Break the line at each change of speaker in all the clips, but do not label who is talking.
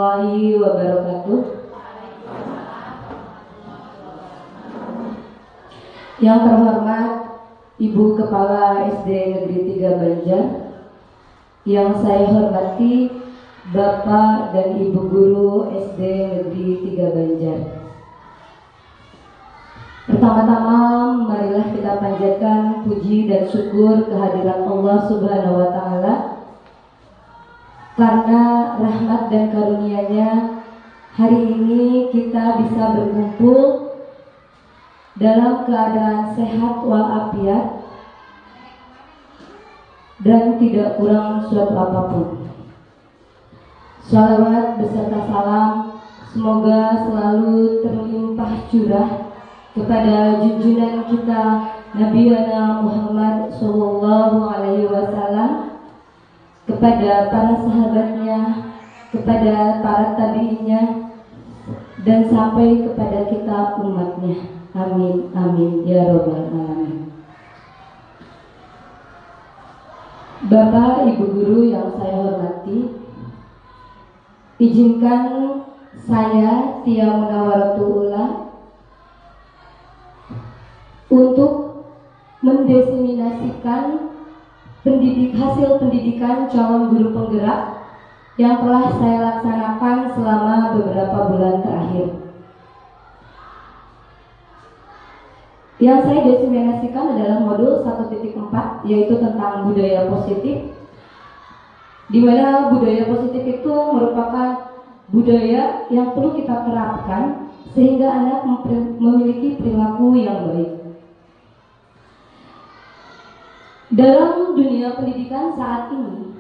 warahmatullahi wabarakatuh. Yang terhormat Ibu Kepala SD Negeri 3 Banjar, yang saya hormati Bapak dan Ibu Guru SD Negeri 3 Banjar. Pertama-tama marilah kita panjatkan puji dan syukur kehadirat Allah Subhanahu wa Ta'ala, karena rahmat dan karunia-Nya hari ini kita bisa berkumpul dalam keadaan sehat walafiat dan tidak kurang suatu apapun. Shalawat beserta salam semoga selalu terlimpah curah kepada junjungan kita Nabi Muhammad SAW, kepada para sahabatnya, kepada para tabi'innya, dan sampai kepada kita umatnya. Amin, amin, ya robbal alamin. Bapak, Ibu Guru yang saya hormati, izinkan saya Tia Munawwaratul untuk mendeseminasikan hasil pendidikan calon guru penggerak yang telah saya laksanakan selama beberapa bulan terakhir. Yang saya deseminasikan adalah modul 1.4, yaitu tentang budaya positif, di mana budaya positif itu merupakan budaya yang perlu kita terapkan sehingga anak memiliki perilaku yang baik. Dalam dunia pendidikan saat ini,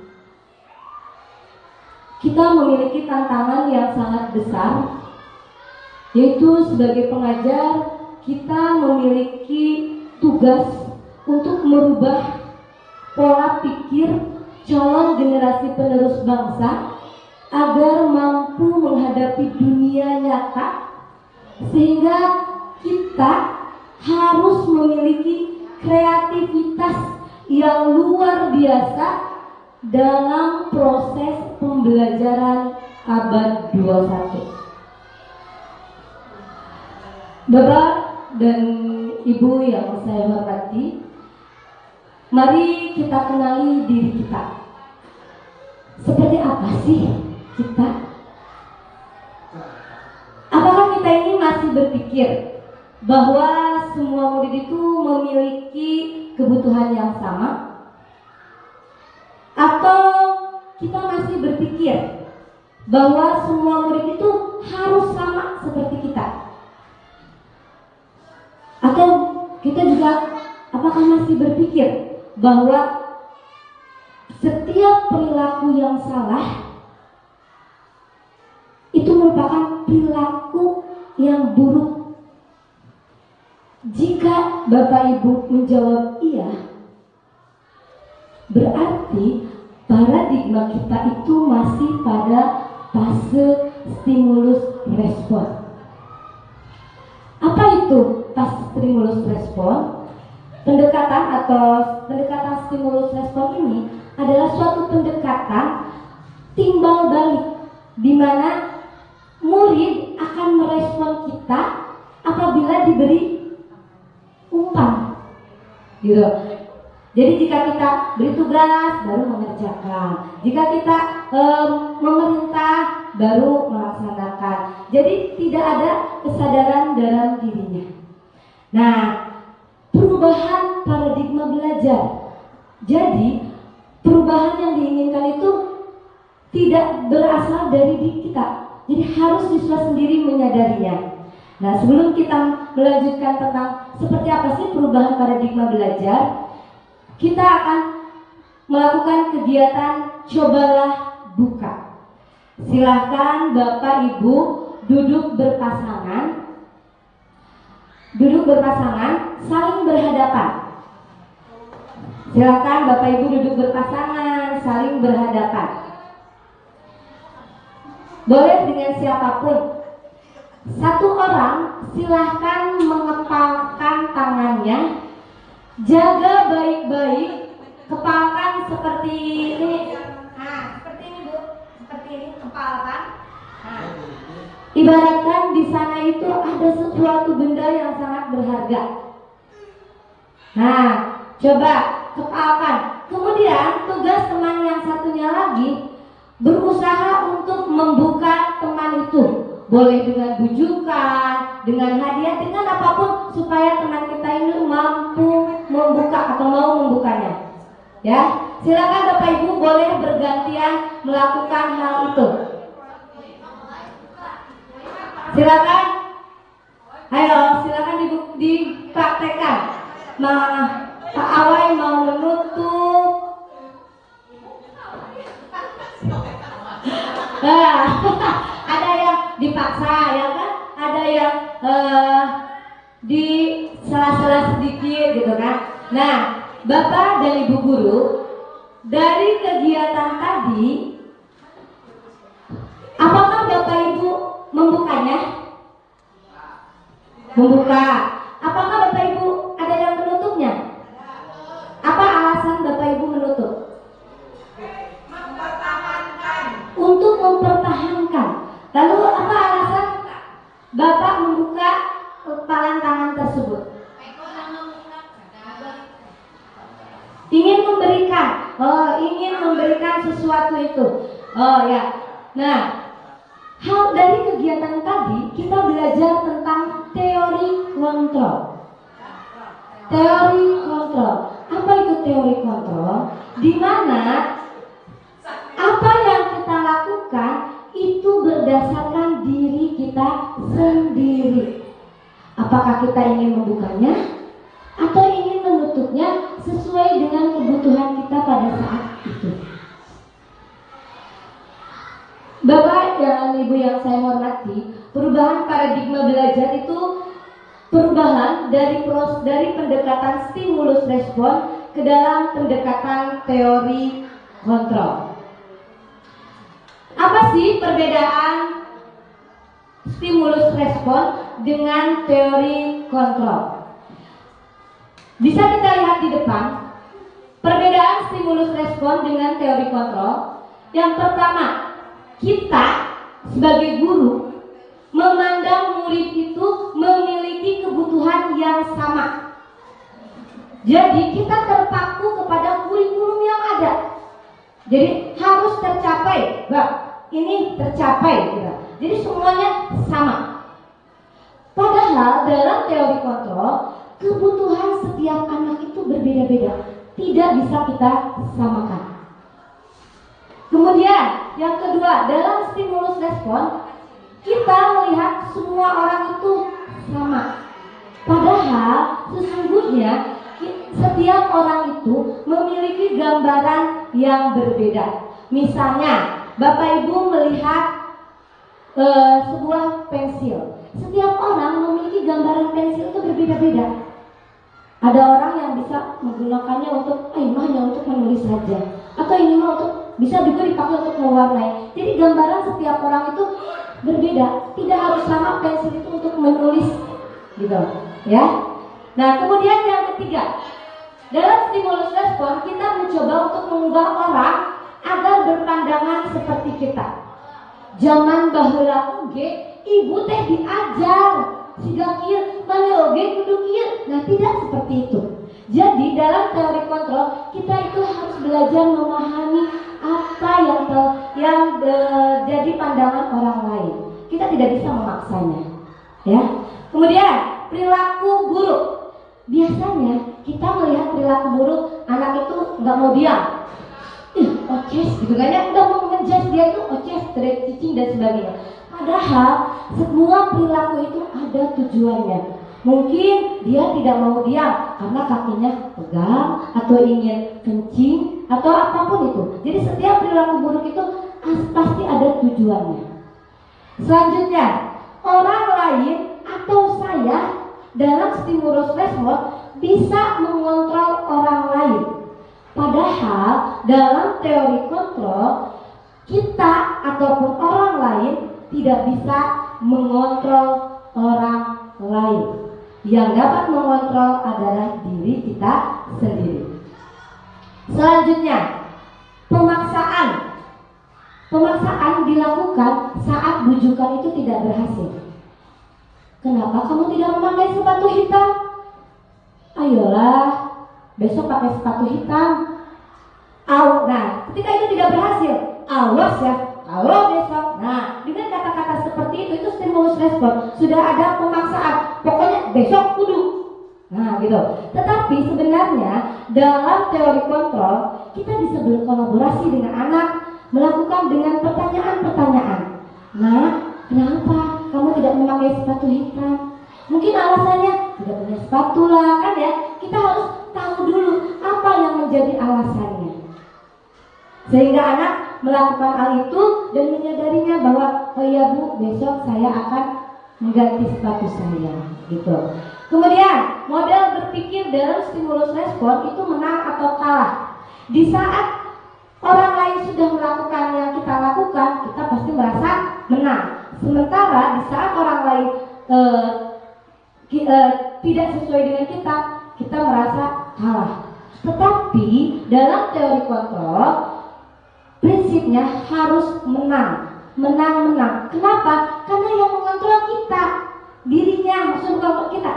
kita memiliki tantangan yang sangat besar, yaitu sebagai pengajar kita memiliki tugas untuk merubah pola pikir calon generasi penerus bangsa agar mampu menghadapi dunia nyata, sehingga kita harus memiliki kreativitas yang luar biasa dalam proses pembelajaran abad 21. Bapak dan Ibu yang saya hormati, mari kita kenali diri kita. Seperti apa sih kita? Apakah kita ini masih berpikir bahwa semua murid itu memiliki kebutuhan yang sama? Atau kita masih berpikir bahwa semua murid itu harus sama seperti kita? Atau kita juga apakah masih berpikir bahwa setiap perilaku yang salah itu merupakan perilaku yang buruk? Jika Bapak Ibu menjawab iya, berarti paradigma kita itu masih pada fase stimulus respon. Apa itu fase stimulus respon? Pendekatan stimulus respon ini adalah suatu pendekatan timbal balik, di mana murid akan merespon kita apabila diberi umpan, gitu. Jadi jika kita beri tugas baru mengerjakan, jika kita memerintah baru melaksanakan. Jadi tidak ada kesadaran dalam dirinya. Nah, perubahan paradigma belajar. Jadi perubahan yang diinginkan itu tidak berasal dari diri kita. Jadi harus siswa sendiri menyadarinya. Nah, sebelum kita melanjutkan tentang seperti apa sih perubahan paradigma belajar, kita akan melakukan kegiatan cobalah buka. Silakan Bapak Ibu duduk berpasangan, saling berhadapan. Silakan Bapak Ibu duduk berpasangan, saling berhadapan. Boleh dengan siapapun. Satu orang silahkan mengepalkan tangannya, jaga baik-baik, kepalkan seperti ini. Nah, seperti ini Bu, seperti ini kepalkan. Ibaratkan di sana itu ada sesuatu benda yang sangat berharga. Nah, coba kepalkan. Kemudian tugas teman yang satunya lagi berusaha untuk membuka teman itu. Boleh dengan bujukan, dengan hadiah, dengan apapun supaya teman kita ini mampu membuka atau mau membukanya. Ya, silakan Bapak Ibu boleh bergantian melakukan hal itu. Silakan, ayo silakan dipraktekkan. Pak Awai mau menutup. Ada yang dipaksa, ya kan? Ada yang di sela-sela sedikit, gitu kan? Nah, Bapak dan Ibu guru, dari kegiatan tadi, apakah Bapak Ibu membukanya? Membuka. Apakah Bapak Ibu ada yang menutupnya? Apa alasan Bapak Ibu menutup? Untuk mempertahankan. Lalu apa alasan Bapak membuka kepalan tangan tersebut? Ingin memberikan. Ingin memberikan sesuatu itu. Ya. Nah, hal dari kegiatan tadi kita belajar tentang teori kontrol. Teori kontrol. Apa itu teori kontrol? Di mana apa yang kita lakukan itu berdasarkan diri kita sendiri. Apakah kita ingin membukanya atau ingin menutupnya sesuai dengan kebutuhan kita pada saat itu. Bapak dan Ibu yang saya hormati, perubahan paradigma belajar itu perubahan dari pendekatan stimulus respon ke dalam pendekatan teori kontrol. Apa sih perbedaan stimulus respon dengan teori kontrol? Bisa kita lihat di depan perbedaan stimulus respon dengan teori kontrol. Yang pertama, kita sebagai guru memandang murid itu memiliki kebutuhan yang sama. Jadi kita terpaku kepada kurikulum yang ada. Jadi harus tercapai, ini tercapai gitu. Jadi semuanya sama. Padahal dalam teori kontrol, kebutuhan setiap anak itu berbeda-beda, tidak bisa kita samakan. Kemudian yang kedua, dalam stimulus respon kita melihat semua orang itu sama. Padahal sesungguhnya setiap orang itu memiliki gambaran yang berbeda. Misalnya, Bapak Ibu melihat sebuah pensil. Setiap orang memiliki gambaran pensil itu berbeda-beda. Ada orang yang bisa menggunakannya untuk hanya untuk menulis saja, atau ini mah untuk bisa juga dipakai untuk mewarnai. Jadi gambaran setiap orang itu berbeda. Tidak harus sama pensil itu untuk menulis, gitu, ya. Nah, kemudian yang ketiga, dalam stimulus respon kita mencoba untuk mengubah orang agar berpandangan seperti kita. Zaman baheula oge, ibu teh diajar siga kieu, mana oge kudu kieu. Nah, tidak seperti itu. Jadi dalam teori kontrol kita itu harus belajar memahami apa yang jadi pandangan orang lain. Kita tidak bisa memaksanya, ya. Kemudian perilaku buruk. Biasanya kita melihat perilaku buruk, anak itu nggak mau diam, oces gitu kan ya, udah mau ngejudge dia itu oces, cicing dan sebagainya. Padahal semua perilaku itu ada tujuannya. Mungkin dia tidak mau diam karena kakinya pegang atau ingin kencing atau apapun itu. Jadi setiap perilaku buruk itu pasti ada tujuannya. Selanjutnya, orang lain atau saya dalam stimulus respon bisa mengontrol orang lain. Padahal dalam teori kontrol kita ataupun orang lain tidak bisa mengontrol orang lain. Yang dapat mengontrol adalah diri kita sendiri. Selanjutnya, pemaksaan. Pemaksaan dilakukan saat bujukan itu tidak berhasil. Kenapa kamu tidak memakai sepatu hitam? Ayolah, besok pakai sepatu hitam. Nah, ketika itu tidak berhasil, awas ya, kalau besok. Nah, dengan kata-kata seperti itu stimulus respon. Sudah ada pemaksaan, pokoknya besok kudu. Nah, gitu. Tetapi sebenarnya dalam teori kontrol, kita bisa berkolaborasi dengan anak, melakukan dengan pertanyaan-pertanyaan. Nah, kenapa kamu tidak memakai sepatu hitam? Mungkin alasannya tidak punya sepatu lah, kan ya. Kita harus tahu dulu apa yang menjadi alasannya, sehingga anak melakukan hal itu dan menyadarinya bahwa oh iya Bu, besok saya akan mengganti sepatu saya, gitu. Kemudian model berpikir dalam stimulus respon itu menang atau kalah. Di saat orang lain sudah melakukan yang kita lakukan, kita pasti merasa menang. Sementara di saat orang lain tidak sesuai dengan kita merasa kalah. Tetapi dalam teori kontrol, prinsipnya harus menang. Menang. Kenapa? Karena yang mengontrol kita, dirinya, maksudnya kita,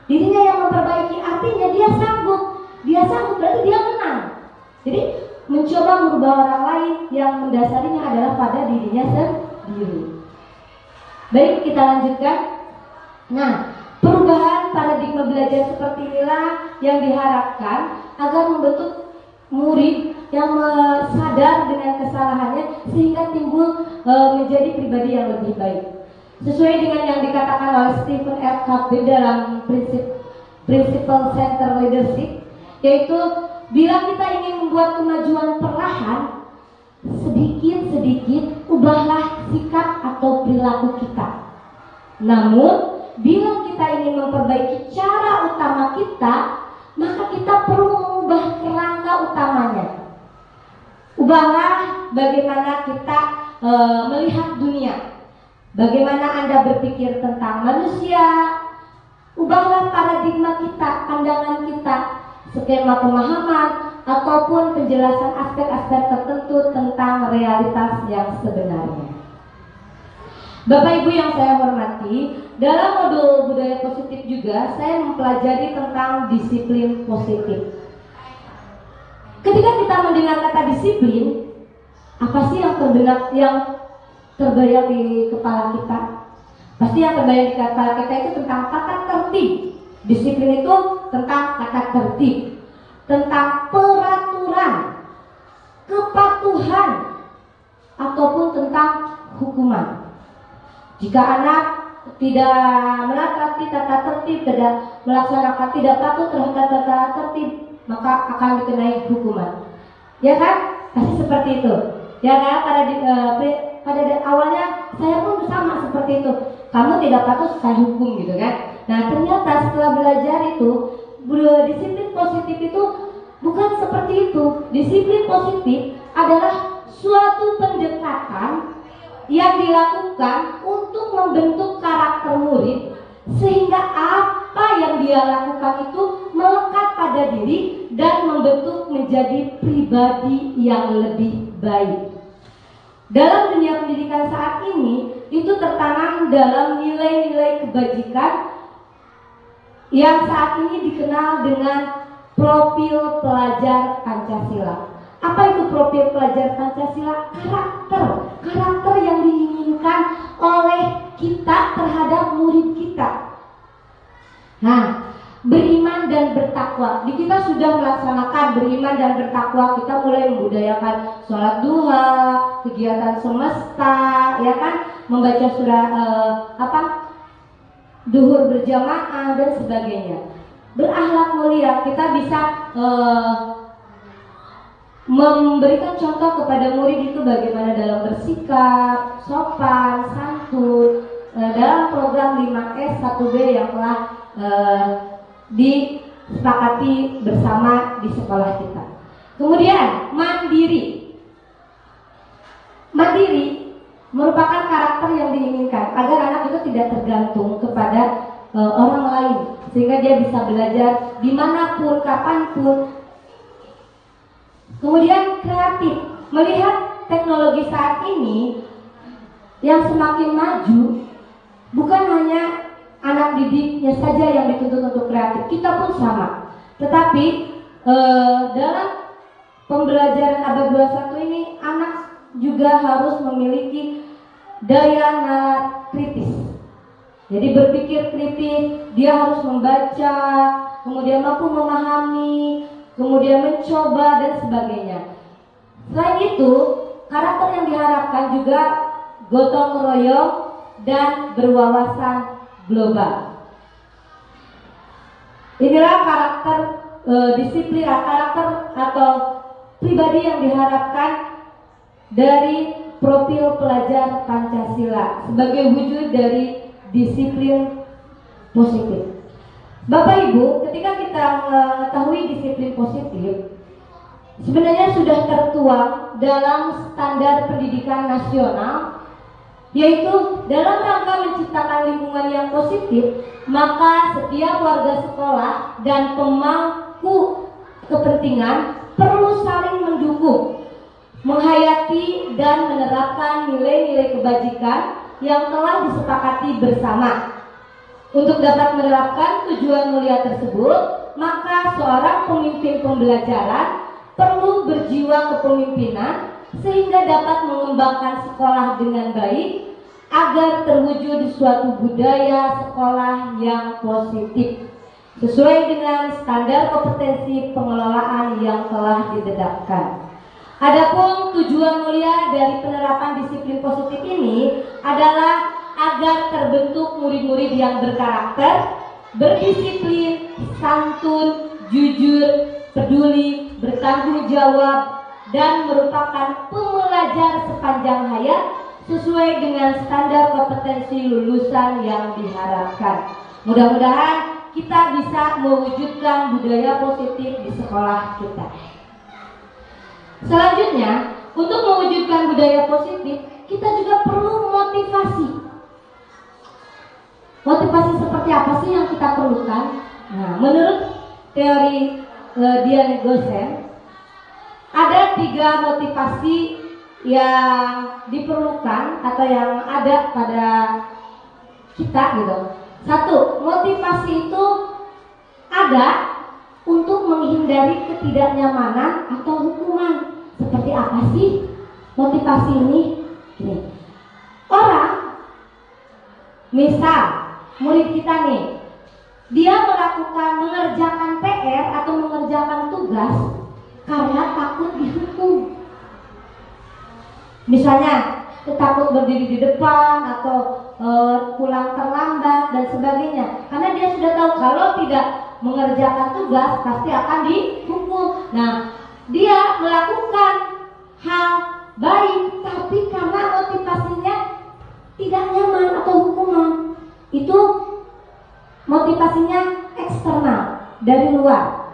dirinya yang memperbaiki. Artinya dia sanggup berarti dia menang. Jadi mencoba merubah orang lain yang mendasarinya adalah pada dirinya sendiri. Baik, kita lanjutkan. Nah, perubahan paradigma belajar seperti inilah yang diharapkan agar membentuk murid yang sadar dengan kesalahannya sehingga timbul menjadi pribadi yang lebih baik. Sesuai dengan yang dikatakan oleh Stephen R. Covey dalam Principle Center Leadership, yaitu bila kita ingin membuat kemajuan perlahan, sedikit-sedikit ubahlah sikap atau perilaku kita. Namun, bila kita ingin memperbaiki cara utama kita, maka kita perlu mengubah kerangka utamanya. Ubahlah bagaimana kita melihat dunia, bagaimana Anda berpikir tentang manusia. Ubahlah paradigma kita, pandangan kita, skema pemahaman, ataupun penjelasan aspek-aspek tertentu tentang realitas yang sebenarnya. Bapak Ibu yang saya hormati, dalam modul budaya positif juga saya mempelajari tentang disiplin positif. Ketika kita mendengar kata disiplin, apa sih yang terbayang di kepala kita? Pasti yang terbayang di kepala kita itu tentang tata tertib. Disiplin itu tentang tata tertib, tentang peraturan, kepatuhan, ataupun tentang hukuman. Jika anak tidak menaati tata tertib, tidak melaksanakan, tidak patuh terhadap tata tertib, maka akan dikenai hukuman. Ya kan? Pasti seperti itu. Ya kan? Pada awalnya saya pun sama seperti itu. Kamu tidak patuh, saya hukum, gitu kan? Nah, ternyata setelah belajar itu, disiplin positif itu bukan seperti itu. Disiplin positif adalah suatu pendekatan yang dilakukan untuk membentuk karakter murid sehingga apa yang dia lakukan itu melekat pada diri dan membentuk menjadi pribadi yang lebih baik. Dalam dunia pendidikan saat ini itu tertanam dalam nilai-nilai kebajikan yang saat ini dikenal dengan profil pelajar Pancasila. Apa itu profil pelajar Pancasila? Karakter yang diinginkan oleh kita terhadap murid kita. Nah, beriman dan bertakwa. Di kita sudah melaksanakan beriman dan bertakwa. Kita mulai membudayakan sholat duha, kegiatan semesta, ya kan? Membaca surah duhur berjamaah dan sebagainya. Berakhlak mulia, kita bisa memberikan contoh kepada murid itu bagaimana dalam bersikap, sopan, santun, dalam program 5S 1B yang telah disepakati bersama di sekolah kita. Kemudian mandiri merupakan karakter yang diinginkan agar anak itu tidak tergantung kepada orang lain, sehingga dia bisa belajar dimanapun, kapanpun. Kemudian kreatif, melihat teknologi saat ini yang semakin maju, bukan hanya anak didiknya saja yang dituntut untuk kreatif, kita pun sama. Tetapi dalam pembelajaran abad 21 ini, anak juga harus memiliki daya nalar kritis. Jadi berpikir kritis, dia harus membaca, kemudian mampu memahami, kemudian mencoba dan sebagainya. Selain itu, karakter yang diharapkan juga gotong royong dan berwawasan global. Inilah karakter disiplin, karakter atau pribadi yang diharapkan dari profil pelajar Pancasila sebagai wujud dari disiplin positif. Bapak Ibu, ketika kita mengetahui disiplin positif, sebenarnya sudah tertuang dalam standar pendidikan nasional, yaitu dalam rangka menciptakan lingkungan yang positif, maka setiap warga sekolah dan pemangku kepentingan perlu saling mendukung, menghayati dan menerapkan nilai-nilai kebajikan yang telah disepakati bersama. Untuk dapat menerapkan tujuan mulia tersebut, maka seorang pemimpin pembelajaran perlu berjiwa kepemimpinan sehingga dapat mengembangkan sekolah dengan baik agar terwujud suatu budaya sekolah yang positif sesuai dengan standar kompetensi pengelolaan yang telah ditetapkan. Adapun tujuan mulia dari penerapan disiplin positif ini adalah agar terbentuk murid-murid yang berkarakter, berdisiplin, santun, jujur, peduli, bertanggung jawab, dan merupakan pembelajar sepanjang hayat sesuai dengan standar kompetensi lulusan yang diharapkan. Mudah-mudahan kita bisa mewujudkan budaya positif di sekolah kita. Selanjutnya, untuk mewujudkan budaya positif, kita juga perlu motivasi. Motivasi seperti apa sih yang kita perlukan? Nah, menurut teori Dian Gosen, ada 3 motivasi yang diperlukan atau yang ada pada kita gitu. 1, motivasi itu ada untuk menghindari ketidaknyamanan atau hukuman. Seperti apa sih motivasi ini? Orang, misal murid kita nih, dia mengerjakan PR atau mengerjakan tugas karena takut dihukum. Misalnya takut berdiri di depan atau pulang terlambat dan sebagainya, karena dia sudah tahu kalau tidak mengerjakan tugas pasti akan dihukum. Nah, dia melakukan hal baik tapi karena motivasinya tidak nyaman atau hukuman, itu motivasinya eksternal dari luar.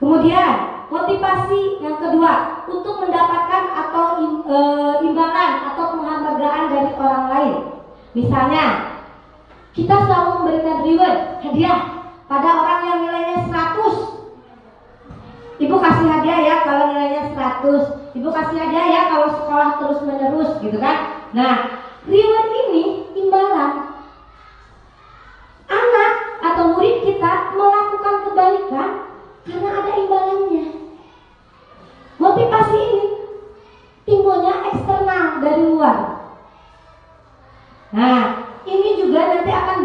Kemudian motivasi yang kedua untuk mendapatkan atau imbalan atau penghargaan dari orang lain. Misalnya kita selalu memberikan reward, hadiah pada orang yang nilainya 100. Ibu kasih hadiah ya kalau nilainya 100. Ibu kasih hadiah ya kalau sekolah terus menerus gitu kan. Nah, reward ini imbalan. Anak atau murid kita melakukan kebaikan karena ada imbalannya. Motivasi ini timbulnya eksternal dari luar. Nah, ini juga nanti akan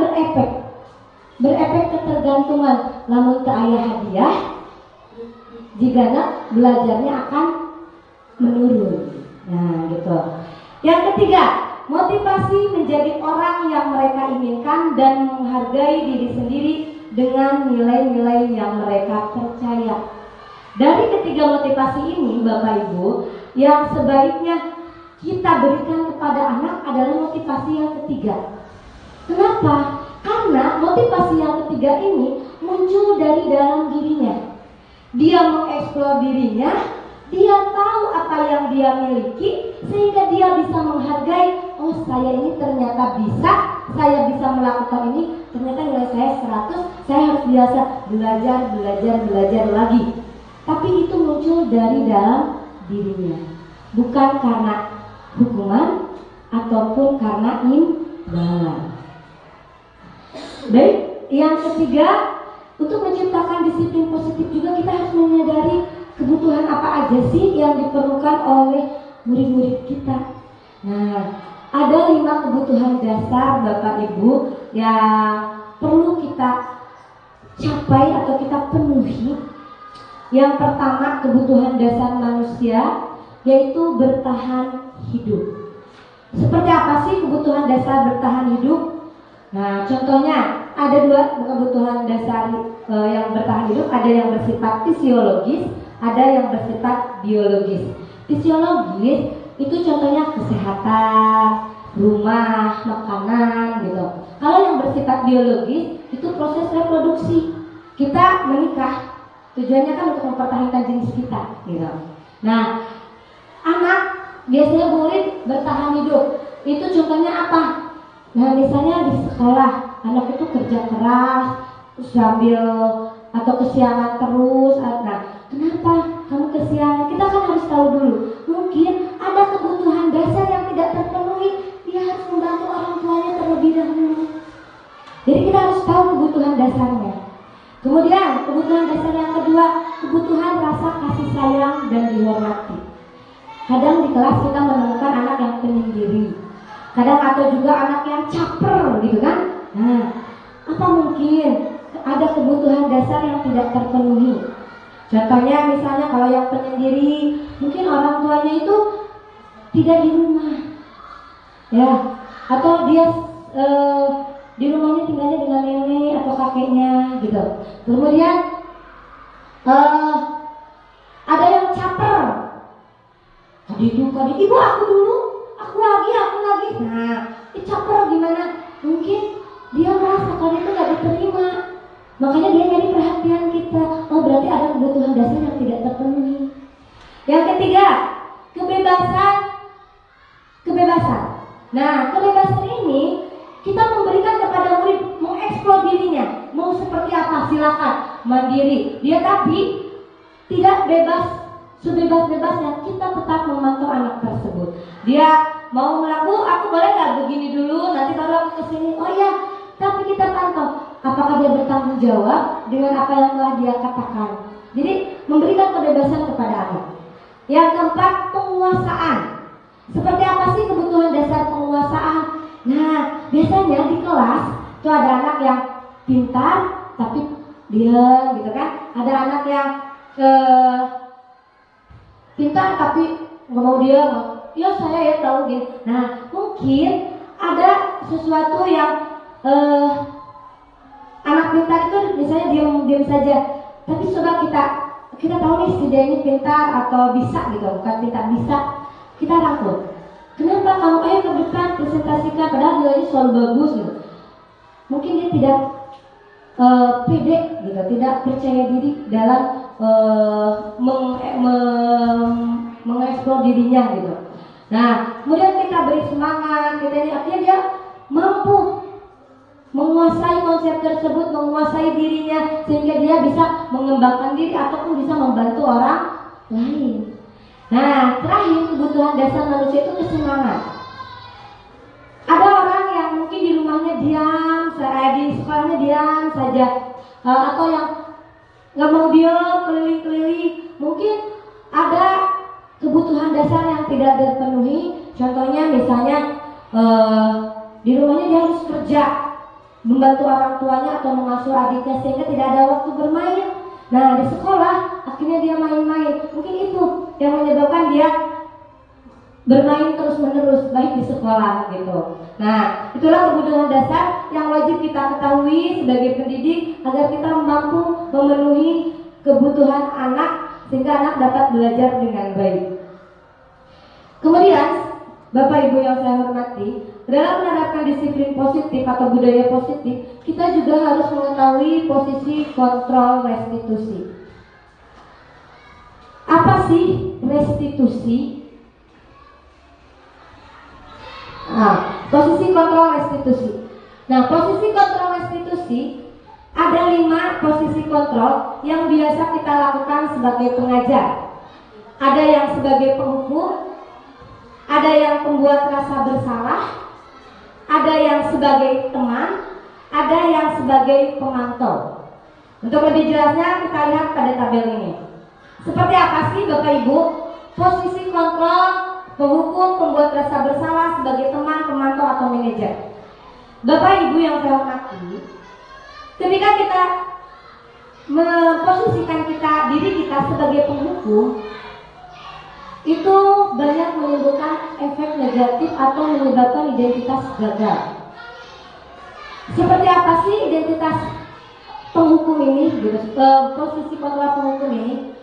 berefek ketergantungan. Lamun ke ayah hadiah, jika belajarnya akan menurun. Nah, gitu. Yang ketiga, motivasi menjadi orang yang mereka inginkan dan menghargai diri sendiri dengan nilai-nilai yang mereka percaya. Dari ketiga motivasi ini, Bapak Ibu, yang sebaiknya kita berikan kepada anak adalah motivasi yang ketiga. Kenapa? Karena motivasi yang ketiga ini muncul dari dalam dirinya. Dia mengeksplor dirinya, dia tahu apa yang dia miliki, sehingga dia bisa menghargai, oh saya ini ternyata bisa, saya bisa melakukan ini, ternyata nilai saya 100, saya harus biasa belajar lagi. Tapi itu muncul dari dalam dirinya. bukan karena hukuman ataupun karena imbalan. Baik, yang ketiga, untuk menciptakan disiplin positif juga kita harus menyadari kebutuhan apa aja sih yang diperlukan oleh murid-murid kita. Nah, ada 5 kebutuhan dasar Bapak Ibu yang perlu kita capai atau kita penuhi. Yang pertama, kebutuhan dasar manusia yaitu bertahan hidup. Seperti apa sih kebutuhan dasar bertahan hidup? Nah, contohnya ada 2 kebutuhan dasar yang bertahan hidup, ada yang bersifat fisiologis, ada yang bersifat biologis. Fisiologis itu contohnya kesehatan, rumah, makanan gitu. Kalau yang bersifat biologis itu proses reproduksi. Kita menikah tujuannya kan untuk mempertahankan jenis kita gitu. Nah, anak biasanya murid bertahan hidup. Itu contohnya apa? Nah, misalnya di sekolah anak itu kerja keras, terus sambil atau kesiangan terus. Nah, kenapa kamu kesiangan? Kita kan harus tahu dulu. Mungkin ada kebutuhan dasar yang tidak terpenuhi. Dia harus membantu orang tuanya terlebih dahulu. Jadi kita harus tahu kebutuhan dasarnya. Kemudian kebutuhan dasar yang kedua, kebutuhan rasa kasih sayang dan dihormati. Kadang di kelas kita menemukan anak yang penyendiri, kadang atau juga anak yang caper gitu kan. Nah, apa mungkin ada kebutuhan dasar yang tidak terpenuhi? Contohnya misalnya kalau yang penyendiri, mungkin orang tuanya itu tidak di rumah, ya, atau dia di rumahnya tinggalnya dengan nenek atau kakeknya gitu. Kemudian ada yang caper, adik ibu aku dulu, aku lagi. Nah, caper gimana? Mungkin dia merasa kalau itu nggak diterima, makanya dia nyari perhatian kita. Oh, berarti ada kebutuhan dasar yang tidak terpenuhi. Yang ketiga, kebebasan. Nah, kebebasan ini kita memberikan kepada murid mengeksplor dirinya, mau seperti apa silakan, mandiri. Dia tapi tidak bebas, sebebas-bebasnya kita tetap memantau anak tersebut. Dia mau melakukan, aku boleh nggak begini dulu, nanti baru aku kesini. Oh iya, tapi kita pantau apakah dia bertanggung jawab dengan apa yang telah dia katakan. Jadi memberikan kebebasan kepada anak. Yang keempat, penguasaan. Seperti apa sih kebutuhan dasar penguasaan? Nah, biasanya di kelas itu ada anak yang pintar tapi diam gitu kan. Ada anak yang pintar tapi nggak mau diam. Ya saya ya tahu gitu. Nah, mungkin ada sesuatu yang anak pintar itu misalnya diam saja. Tapi coba kita tahu nih si dia ini pintar atau bisa gitu, bukan pintar, bisa. Kita rangkul. Kenapa kamu ayo ke depan presentasikan, padahal nilainya selalu bagus gitu. Mungkin dia tidak pede gitu, tidak percaya diri dalam mengeksplor dirinya gitu. Nah, kemudian kita beri semangat, kita ini artinya dia mampu menguasai konsep tersebut, menguasai dirinya sehingga dia bisa mengembangkan diri ataupun bisa membantu orang lain. Nah, terakhir kebutuhan dasar manusia itu kesenangan. Ada orang yang mungkin di rumahnya diam, di sekolahnya diam saja, atau yang nggak mau diam, keliling-keliling. Mungkin ada kebutuhan dasar yang tidak terpenuhi. Contohnya misalnya di rumahnya dia harus kerja, membantu orang tuanya atau mengasuh adiknya sehingga tidak ada waktu bermain. Nah, di sekolah akhirnya dia main-main. Mungkin itu yang menyebabkan dia bermain terus-menerus baik di sekolah gitu. Nah, itulah kebutuhan dasar yang wajib kita ketahui sebagai pendidik agar kita mampu memenuhi kebutuhan anak sehingga anak dapat belajar dengan baik. Kemudian, Bapak Ibu yang saya hormati, dalam menerapkan disiplin positif atau budaya positif, kita juga harus mengetahui posisi kontrol restitusi. Apa sih restitusi? Nah, posisi kontrol restitusi. Nah, posisi kontrol restitusi ada 5 posisi kontrol yang biasa kita lakukan sebagai pengajar. Ada yang sebagai penghukum, ada yang pembuat rasa bersalah, ada yang sebagai teman, ada yang sebagai pemantau. Untuk lebih jelasnya kita lihat pada tabel ini. Seperti apa sih Bapak Ibu posisi kontrol, penghukum, pembuat rasa bersalah sebagai teman, pemantau atau manajer? Bapak Ibu yang saya hormati, ketika kita memposisikan diri kita sebagai penghukum, itu banyak menimbulkan efek negatif atau menyebabkan identitas gagal. Seperti apa sih identitas penghukum ini? Posisi kontrol penghukum ini.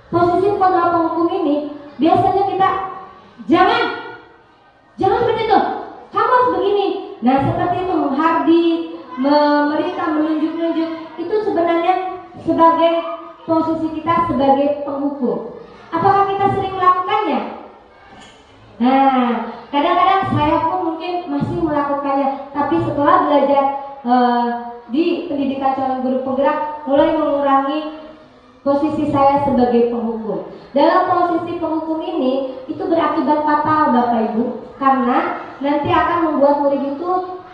Posisi kontrol penghukum ini biasanya kita jangan seperti itu. Kamu harus begini. Nah, seperti itu menghardik, memerintah, menunjuk-nunjuk, itu sebenarnya sebagai posisi kita sebagai penghukum. Apakah kita sering melakukannya? Nah, kadang-kadang saya pun mungkin masih melakukannya, tapi setelah belajar di pendidikan calon guru penggerak, mulai mengurangi posisi saya sebagai penghukum. Dalam posisi penghukum ini, itu berakibat fatal Bapak Ibu, karena nanti akan membuat murid itu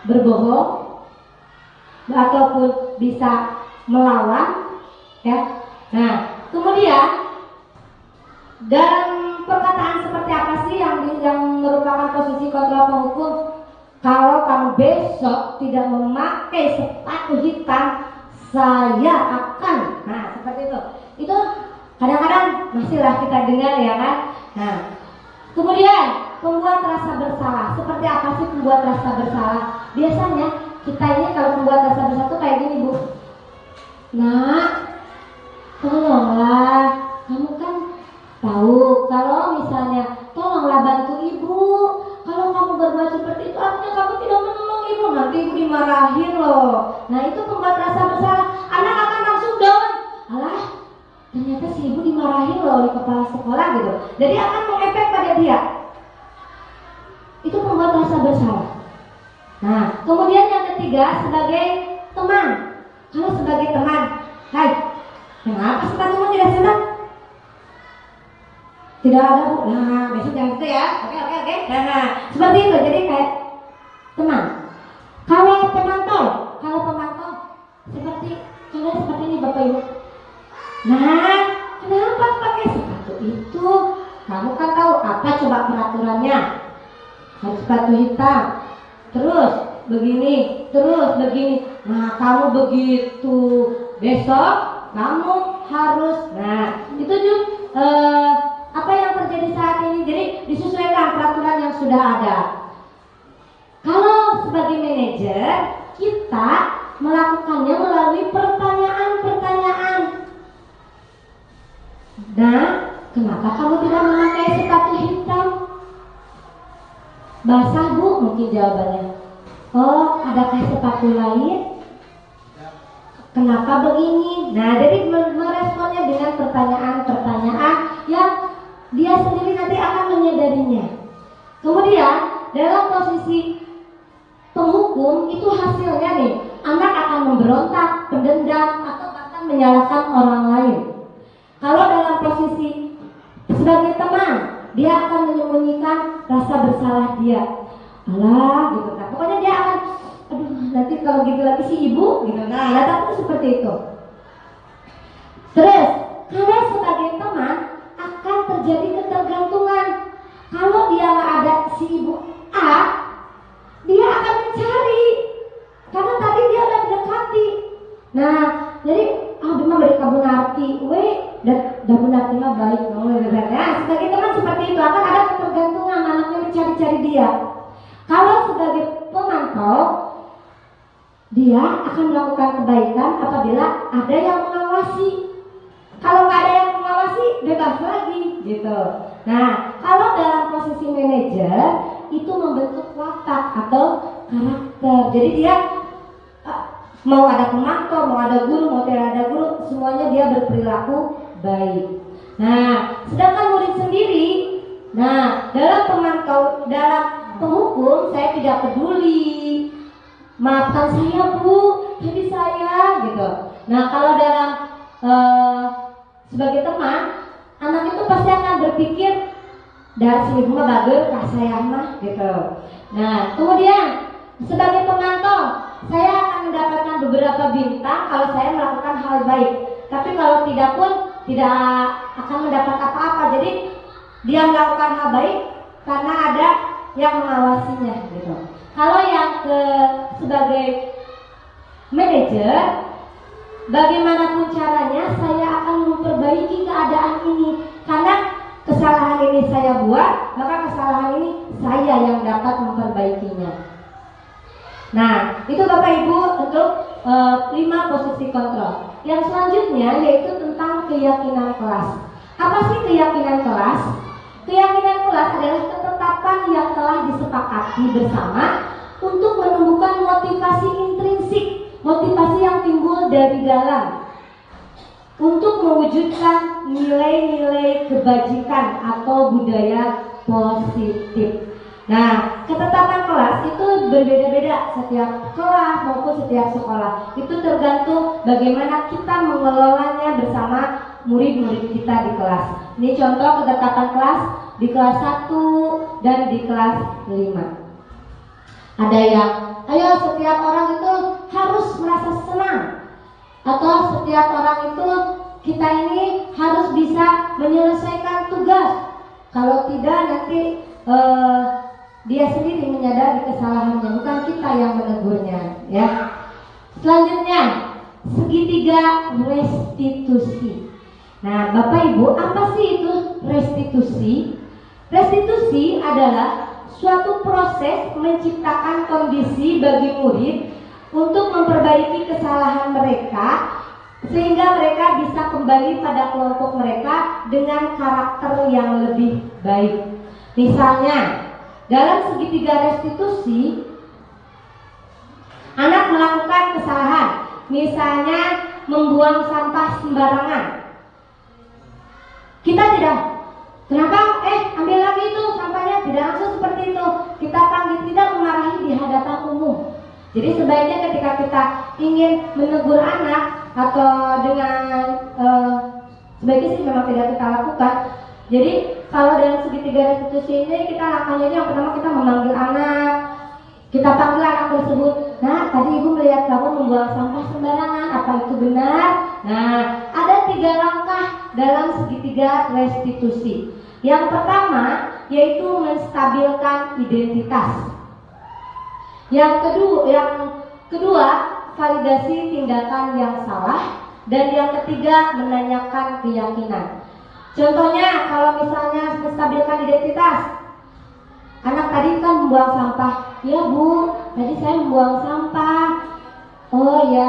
berbohong ataupun bisa melawan, ya. Nah, kemudian dalam perkataan seperti apa sih yang merupakan posisi kontrol penghukum? Kalau kamu besok tidak memakai sepatu hitam, saya akan. Nah, seperti itu. Itu kadang-kadang masihlah kita dengar, ya kan? Nah, kemudian pembuat rasa bersalah. Seperti apa sih pembuat rasa bersalah? Biasanya kita ini kalau pembuat rasa bersalah itu kayak gini, Bu. Nak, tolonglah, kamu kan tahu kalau misalnya tolonglah bantu ibu. Kalau kamu berbuat seperti itu artinya kamu tidak menolong ibu, nanti ibu dimarahin loh. Nah, itu pembuat rasa bersalah. Anak akan langsung down. Alah, ternyata si ibu dimarahin loh oleh kepala sekolah gitu. Jadi akan mengefek pada dia. Itu pembuat rasa bersalah. Nah, kemudian yang ketiga sebagai teman. Kalau sebagai teman, hai, kenapa sepatumu tidak senang? Tidak ada, Bu. Nah, besok yang itu ya. Oke. Nah, seperti itu. Jadi kayak teman. Kalau pemantau seperti ini Bapak Ibu. Nah, kenapa pakai sepatu itu? Kamu kan tahu apa coba peraturannya? Harus sepatu hitam. Terus begini. Nah, kamu begitu. Besok kamu harus. Nah, itu juga apa yang terjadi saat ini. Jadi disesuaikan peraturan yang sudah ada. Kalau sebagai manajer, kita melakukannya melalui pertanyaan-pertanyaan. Nah, kenapa kamu tidak memakai sepatu hitam? Basah, Bu, mungkin jawabannya. Oh, adakah sepatu lain? Kenapa begini? Nah, jadi meresponnya dengan pertanyaan-pertanyaan yang dia sendiri nanti akan menyadarinya. Kemudian dalam posisi penghukum itu hasilnya nih, anak akan memberontak, mendendam, atau bahkan menyalahkan orang lain. Kalau dalam posisi sebagai teman, dia akan menyembunyikan rasa bersalah dia. Alah, gitu kan. Pokoknya dia akan, aduh, nanti kalau gitu lagi si ibu, gitu. Nah, tapi seperti itu. Terus, kalau sebagai teman akan terjadi ketergantungan. Kalau dia nggak ada si ibu A, dia akan mencari, karena tadi dia udah mendekati. Nah, jadi memang dari kabun arti, kabun arti mah baik, nah, sebagai teman seperti itu akan ada ketergantungan, anaknya mencari-cari dia. Kalau sebagai pemantau, dia akan melakukan kebaikan apabila ada yang mengawasi. Kalau nggak ada yang mengawasi, bebas lagi, gitu. Nah, kalau dalam posisi manajer itu membentuk watak atau karakter. Jadi dia mau ada pemantau, mau ada guru, mau tidak ada guru, semuanya dia berperilaku baik. Nah, sedangkan murid sendiri, nah dalam pemantau, dalam penghukum saya tidak peduli. Maafkan saya, Bu, jadi saya, gitu. Nah, kalau dalam sebagai teman, anak itu pasti akan berpikir
Dan si ibu mah bager kah saya mah gitu. Nah, kemudian sebagai pemantau, saya akan mendapatkan beberapa bintang kalau saya melakukan hal baik. Tapi kalau tidak pun tidak akan mendapat apa-apa. Jadi dia melakukan hal baik karena ada yang mengawasinya gitu. Kalau yang sebagai manajer, bagaimanapun caranya saya akan memperbaiki keadaan ini. Karena kesalahan ini saya buat, maka kesalahan ini saya yang dapat memperbaikinya. Nah, itu Bapak Ibu untuk 5 posisi kontrol. Yang selanjutnya yaitu tentang keyakinan kelas. Apa sih keyakinan kelas? Keyakinan kelas adalah ketetapan yang telah disepakati bersama untuk menumbuhkan motivasi intrinsik, motivasi yang timbul dari dalam, untuk mewujudkan nilai-nilai kebajikan atau budaya positif. Nah, ketetapan kelas itu berbeda-beda setiap kelas maupun setiap sekolah. Itu tergantung bagaimana kita mengelolanya bersama murid-murid kita di kelas. Ini contoh ketetapan kelas di kelas 1 dan di kelas 5. Ada yang, ayo setiap orang itu harus merasa senang, atau setiap orang itu kita ini harus bisa menyelesaikan tugas. Kalau tidak nanti dia sendiri menyadari kesalahannya, bukan kita yang menegurnya, ya. Selanjutnya, segitiga restitusi. Nah, Bapak Ibu, apa sih itu restitusi? Restitusi adalah suatu proses menciptakan kondisi bagi murid untuk memperbaiki kesalahan mereka sehingga mereka bisa kembali pada kelompok mereka dengan karakter yang lebih baik. Misalnya, dalam segitiga restitusi, anak melakukan kesalahan, misalnya membuang sampah sembarangan. Kita tidak, kenapa? Ambil lagi itu sampahnya, tidak langsung seperti itu. Kita panggil, tidak memarahi di hadapan umum. Jadi sebaiknya ketika kita ingin menegur anak atau dengan sebaiknya sih memang tidak kita lakukan. Jadi kalau dalam segitiga restitusi ini kita langkahnya yang pertama kita memanggil anak, kita panggil anak tersebut. Nah, tadi ibu melihat kamu membuang sampah sembarangan, apa itu benar? Nah, ada 3 langkah dalam segitiga restitusi. Yang pertama yaitu menstabilkan identitas. Yang kedua validasi tindakan yang salah, dan yang ketiga menanyakan keyakinan. Contohnya kalau misalnya menstabilkan identitas, anak tadi kan membuang sampah. Ya Bu, tadi saya membuang sampah. Oh ya,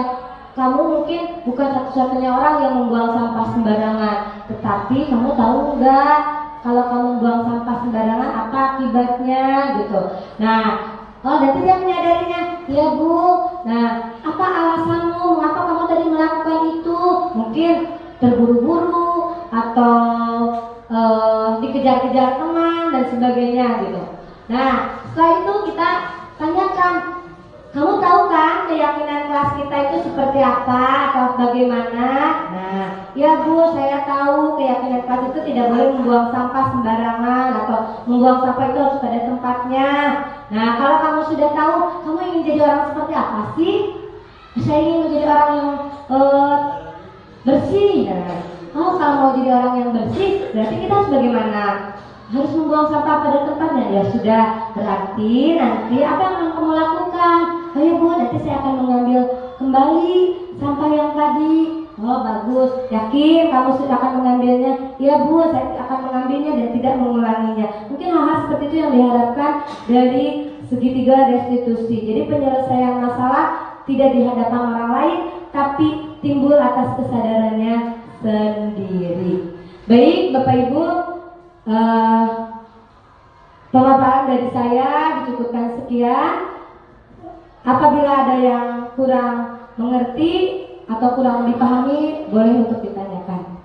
kamu mungkin bukan satu-satunya orang yang membuang sampah sembarangan. Tetapi kamu tahu enggak, kalau kamu buang sampah sembarangan apa akibatnya gitu. Nah, nanti dia menyadarinya. Ya Bu, nah apa alasanmu? Mengapa kamu tadi melakukan itu? Mungkin terburu-buru atau dikejar-kejar teman dan sebagainya gitu. Nah, setelah itu kita tanyakan, kamu tahu kan keyakinan kelas kita itu seperti apa atau bagaimana? Nah, ya Bu, saya tahu keyakinan kelas itu tidak boleh membuang sampah sembarangan atau membuang sampah itu harus pada tempatnya. Nah, kalau kamu sudah tahu, kamu ingin jadi orang seperti apa sih? Saya ingin menjadi orang yang bersih. Nah, kalau mau jadi orang yang bersih, berarti kita harus bagaimana? Harus membuang sampah pada tempatnya. Ya sudah, berarti nanti apa yang akan kamu lakukan? Ayo Bu, nanti saya akan mengambil kembali sampah yang tadi. Oh bagus, yakin kamu sudah akan mengambilnya? Ya Bu, saya akan mengambilnya dan tidak mengulanginya. Mungkin hal-hal seperti itu yang diharapkan dari segitiga restitusi. Jadi penyelesaian masalah tidak di hadapan orang lain, tapi timbul atas kesadarannya sendiri. Baik Bapak Ibu, pemaparan dari saya dicukupkan sekian. Apabila ada yang kurang mengerti atau kurang dipahami, boleh untuk ditanyakan.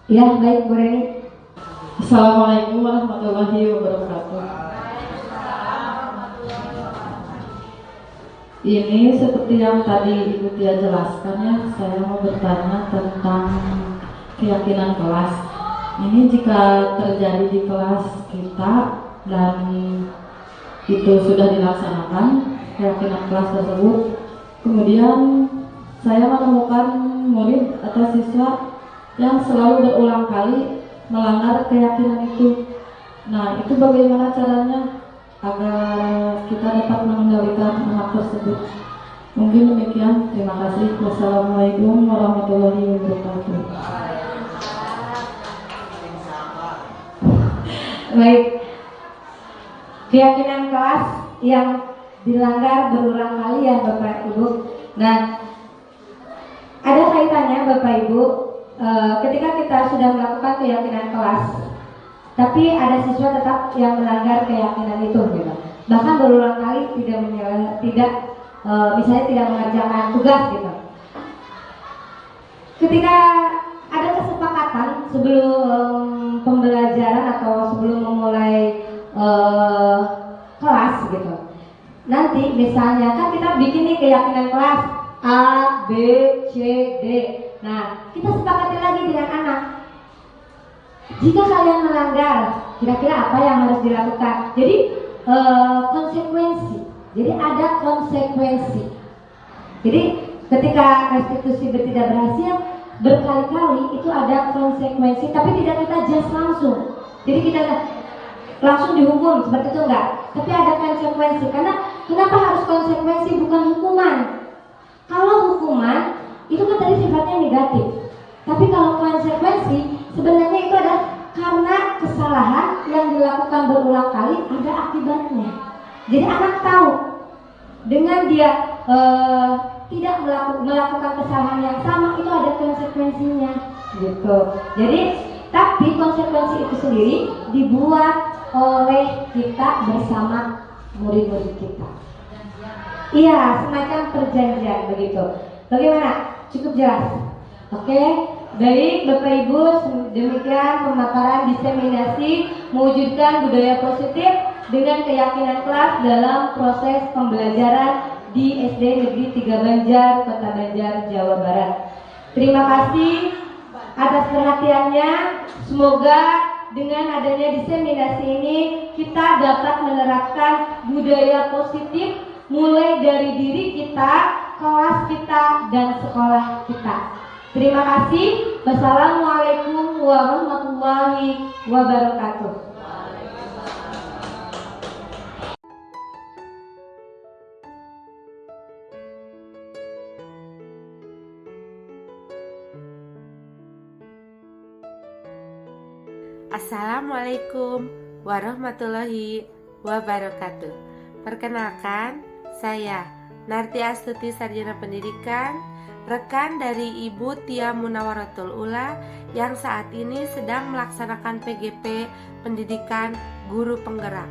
Ya, baik Bu Reni.
Assalamualaikum warahmatullahi wabarakatuh. Ini seperti yang tadi Ibu Tia jelaskan ya, saya mau bertanya tentang keyakinan kelas. Ini jika terjadi di kelas kita dan itu sudah dilaksanakan keyakinan kelas tersebut, kemudian saya menemukan murid atau siswa yang selalu berulang kali melanggar keyakinan itu. Nah, itu bagaimana caranya agar kita dapat mengendalikan anak tersebut? Mungkin demikian. Terima kasih. Wassalamualaikum warahmatullahi wabarakatuh.
Baik, keyakinan kelas yang dilanggar berulang kali ya Bapak Ibu. Nah, ada kaitannya Bapak Ibu, ketika kita sudah melakukan keyakinan kelas, tapi ada siswa tetap yang melanggar keyakinan itu, gitu. Bahkan berulang kali misalnya tidak mengerjakan tugas, gitu. Ketika ada kesepakatan sebelum pembelajaran atau sebelum memulai kelas, gitu. Nanti misalnya kan kita bikin nih keyakinan kelas A, B, C, D. Nah, kita sepakati lagi dengan anak. Jika kalian melanggar, kira-kira apa yang harus dilakukan? Jadi konsekuensi. Jadi ada konsekuensi. Jadi ketika restitusi tidak berhasil berkali-kali, itu ada konsekuensi, tapi tidak kita just langsung. Jadi kita langsung dihukum seperti itu enggak, tapi ada konsekuensi. Karena kenapa harus konsekuensi bukan hukuman? Kalau hukuman itu kan tadi sifatnya negatif, tapi kalau konsekuensi sebenarnya itu ada karena kesalahan yang dilakukan berulang kali ada akibatnya. Jadi anak tahu dengan dia tidak melakukan kesalahan yang sama itu ada konsekuensinya, gitu. Jadi tapi konsekuensi itu sendiri dibuat oleh kita bersama murid-murid kita. Iya, semacam perjanjian begitu. Bagaimana? Cukup jelas? Oke, baik Bapak Ibu, demikian pemaparan diseminasi mewujudkan budaya positif dengan keyakinan kelas dalam proses pembelajaran di SD Negeri 3 Banjar, Kota Banjar, Jawa Barat. Terima kasih atas perhatiannya. Semoga dengan adanya diseminasi ini kita dapat menerapkan budaya positif mulai dari diri kita, kelas kita, dan sekolah kita. Terima kasih. Wassalamualaikum warahmatullahi wabarakatuh.
Assalamualaikum warahmatullahi wabarakatuh. Perkenalkan, saya Narti Astuti, Sarjana Pendidikan, rekan dari Ibu Tia Munawaratul Ula yang saat ini sedang melaksanakan PGP Pendidikan Guru Penggerak.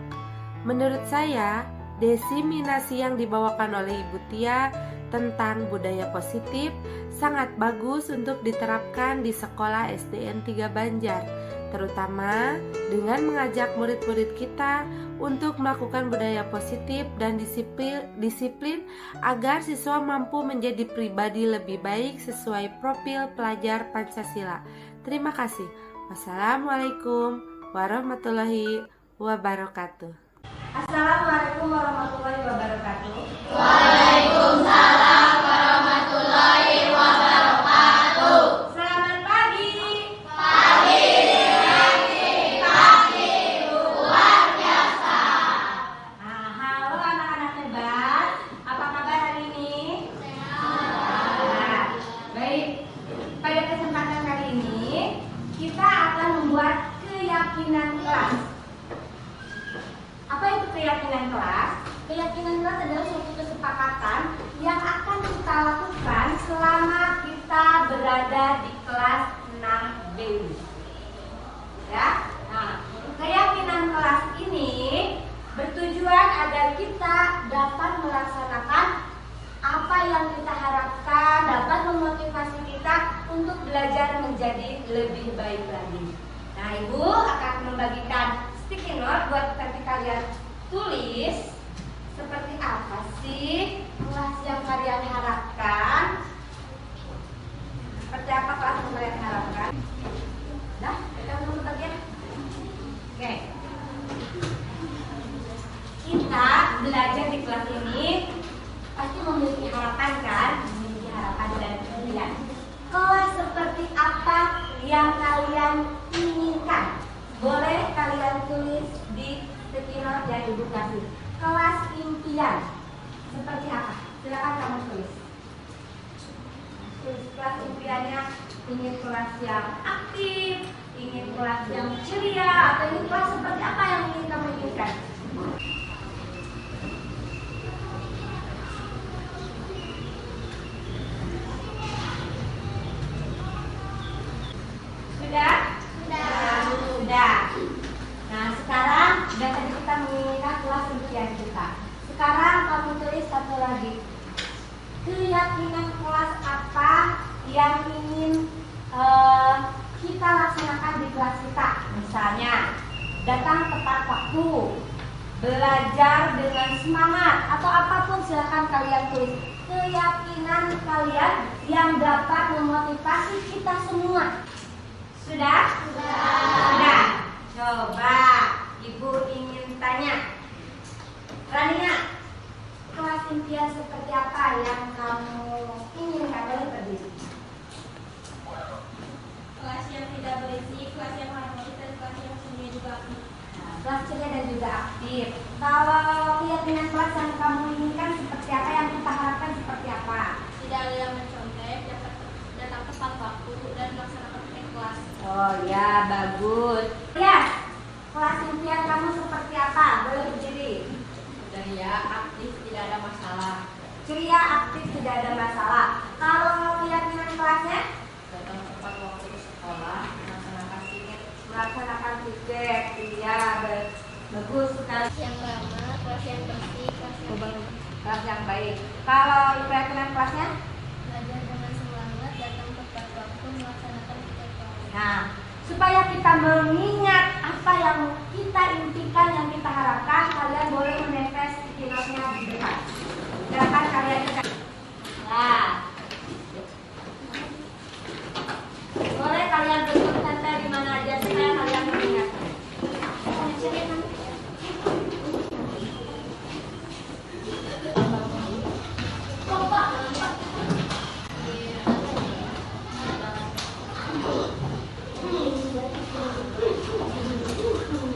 Menurut saya, diseminasi yang dibawakan oleh Ibu Tia tentang budaya positif sangat bagus untuk diterapkan di sekolah SDN 3 Banjar, terutama dengan mengajak murid-murid kita untuk melakukan budaya positif dan disiplin agar siswa mampu menjadi pribadi lebih baik sesuai profil pelajar Pancasila. Terima kasih. Wassalamualaikum warahmatullahi wabarakatuh.
Assalamualaikum warahmatullahi wabarakatuh.
Waalaikumsalam warahmatullahi wabarakatuh.
Selamat pagi.
Pagi luar biasa.
Halo anak-anak hebat. Apa kabar hari ini? Sehat. Baik. Pada kesempatan kali ini kita akan membuat keyakinan kelas. Apa itu keyakinan kelas? Keyakinan kelas adalah suatu kesepakatan yang akan kita lakukan selama kita berada di kelas 6B. Ya. Nah, keyakinan kelas ini bertujuan agar kita dapat melaksanakan apa yang kita harapkan, dapat memotivasi kita untuk belajar menjadi lebih baik lagi. Nah, Ibu akan membagikan sticky note buat nanti kalian tulis seperti apa sih kelas yang kalian harapkan. Seperti apa kelas yang kalian harapkan? Nah, kita belajar di kelas ini pasti memiliki harapan kan? Memiliki harapan dan impian. Kelas seperti apa yang kalian inginkan? Boleh kalian tulis di sticky note yang Ibu kasih. Kelas impian seperti apa? Silakan kamu tulis. Tulis kelas impiannya, ingin kelas yang aktif, ingin kelas yang ceria, atau ingin kelas seperti apa yang ingin kamu inginkan? Sudah? Sudah. Nah, sekarang sudah tadi kita menginginkan kelas impian kita. Sekarang kamu tulis satu lagi. Keyakinan kelas apa yang ingin kita laksanakan di kelas kita? Misalnya, datang tepat waktu, belajar dengan semangat, atau apapun silakan kalian tulis. Keyakinan kalian yang dapat memotivasi kita semua. Sudah? Sudah. Coba Ibu ingin tanya, Rania, kelas impian seperti apa yang kamu inginkan? Boleh berdiri.
Kelas yang tidak berisi, kelas yang harmonis, dan kelas yang ceria juga aktif.
Nah, kelas ceria dan juga aktif. Kalau keyakinan kelas yang kamu inginkan seperti apa, yang kita harapkan seperti apa?
Tidak ada yang mencontek, dapat datang tepat waktu, dan melaksanakan kelas.
Oh ya, bagus. Ya, kelas impian kamu seperti apa? Boleh berdiri.
Ceria, aktif, tidak ada masalah.
Ceria, aktif, tidak ada masalah. Kalau keyakinan kelasnya?
Datang tepat waktu ke sekolah, melaksanakan tiket.
Melaksanakan tiket. Iya, bagus sekali.
Kelas yang ramah, kelas yang bersih,
Kelas yang baik. Kalau keyakinan kelasnya?
belajar dengan semangat, datang tepat waktu, melaksanakan kelas.
Nah, supaya kita mengingat apa yang kita impikan, yang kita harapkan, kalian boleh menempel sticky note-nya di depan. Silakan kalian cek. Nah, boleh kalian bentuk tempel di mana aja supaya kalian mengingat.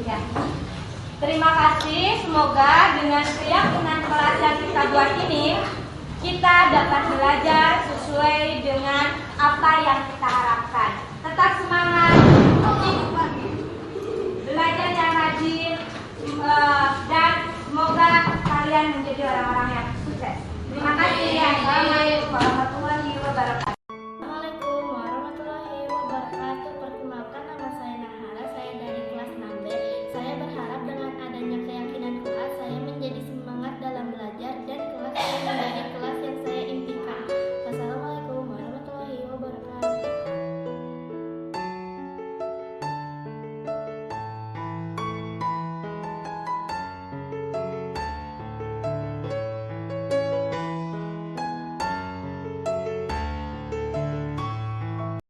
Ya. Terima kasih, semoga dengan keyakinan kelas yang kita buat ini kita dapat belajar sesuai dengan apa yang kita harapkan. Tetap semangat, belajar yang rajin, dan semoga kalian menjadi orang-orang yang sukses. Terima kasih. Assalamualaikum warahmatullahi wabarakatuh.